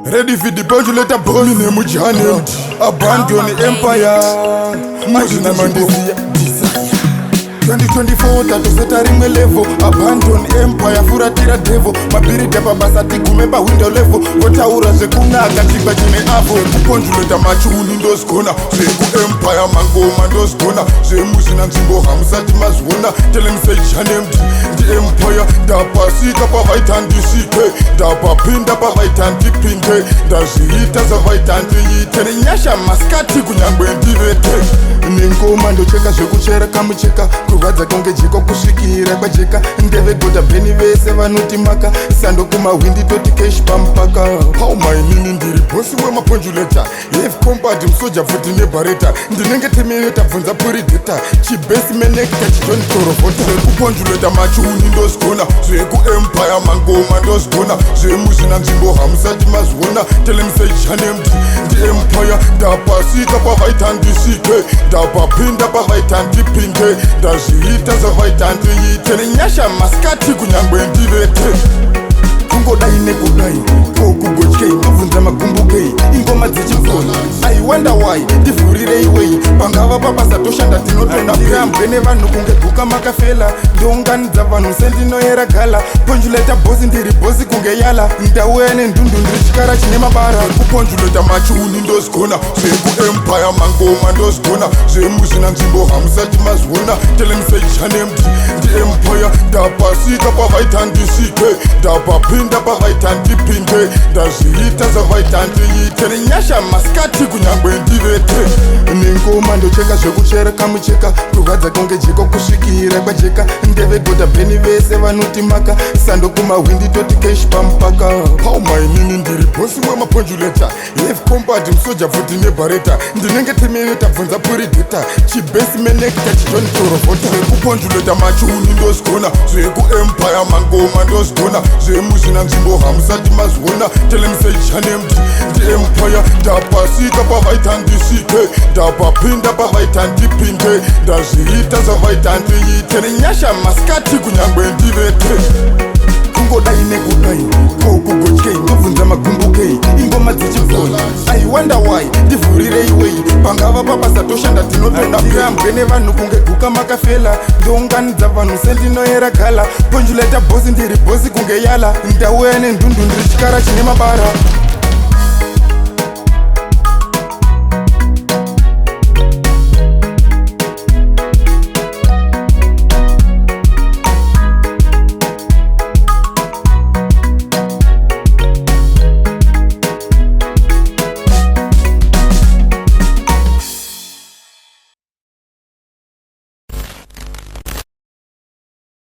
Ready for the Ponchulater boss. Me name Mujane. Abandon empire. Majina Mandisia. 2024 tatoseta rimwe level. Abandon empire. Furatira devil. Mabiri depa basa tikumeba window level. Kotaura zekunaka chikwa chine avo. Ponchulater machuni Ndozvigona. Zeku empire mangoma Ndozvigona. Zemuzina nzimbo hamsati mazvona. Tell him say Janem the empire. Dapasika pa vaitandisike. Dapapinda pa vaitandipinde. Ndazviita zvavaitandiyite. Nenyasha maskati kunyangwe ndivete. Nengoma ndocheka zvekuchera kamucheka. Kurwadza konge jiko kusvikira kwajeka. Ndeve godha bheni vese vanotimaka. Sando kumahwindi toti keshi pampaka. Palma inini ndiri bosi wemaponchulater. Have compared msoja futi nebareta. Ndinenge temereta bvunza purideta. Chibesi menekta chitoni torovota. Zvekuponchulater machuni Ndozvigona. Zveku empire mangoma Ndozvigona. Zvemuzvina nzvimbo hamsati mazvona. Tell him say Janem the empire. Ndapasika pa vaitandisike. Ndapapinda pa vaitandipinde. Ndazviita zvavaitandiyite. Nenyasha maskati kunyangwe ndivete. Kungodai nekudai kokugotyei ndobvunza magumbukei ingoma dzechibvona. I wonder why ndivhurirei wei pangava pabasa toshanda tinotona kurambwe nevanhu kunge guka makafela. Ndounganidza vanhu sendinoyera gala. Ponchulater bosi ndiri bosi kunge yala. Ndauya nendundu ndiri chikara chine mabara. Ponchulater machuni Ndozvigona. Zveku empire mangoma Ndozvigona. Zvemuzvina nzvimbo hamsati mazvona. Tell him say Janem the empire. Ndapasika pa vaitandisike. Ndapapinda pa vaitandipinde. Ndazviita zvavaitandiyite. Nenyasha maskati kunyangwe ndivete. Nengoma ndocheka zvekuchera kamucheka. Kurwadza konge jiko kusvikira kwajeka. Ndeve godha bheni vese vanotimaka. Sando kumahwindi toti keshi pampaka. Palma inini ndiri bosi wemaponchulater. Have compared msoja futi nebareta. Ndinenge temereta bvunza purideta. Chibesi menekta chitoni torovota. Zvekuponchulater machuni Ndozvigona. Zveku empire mangoma Ndozvigona. Zvemuzvina nzvimbo hamsati mazvona. Tell him say Janem the empire. Ndapasika pa vaitandisike. Ndapapinda pa vaitandipinde. Ndazviita zvavaitandiyite. Nenyasha maskati kunyangwe ndivete. Kungodai nekudai kokugotyei ndobvunza magumbukei ingoma dzechibvona. I wonder why ndivhurirei wei pangava pabasa toshanda tinotona kurambwe nevanhu kunge guka makafela. Ndounganidza vanhu sendinoyera gala. Ponchulater bosi ndiri bosi kunge yala. Ndauya nendundu ndiri chikara chine mabara.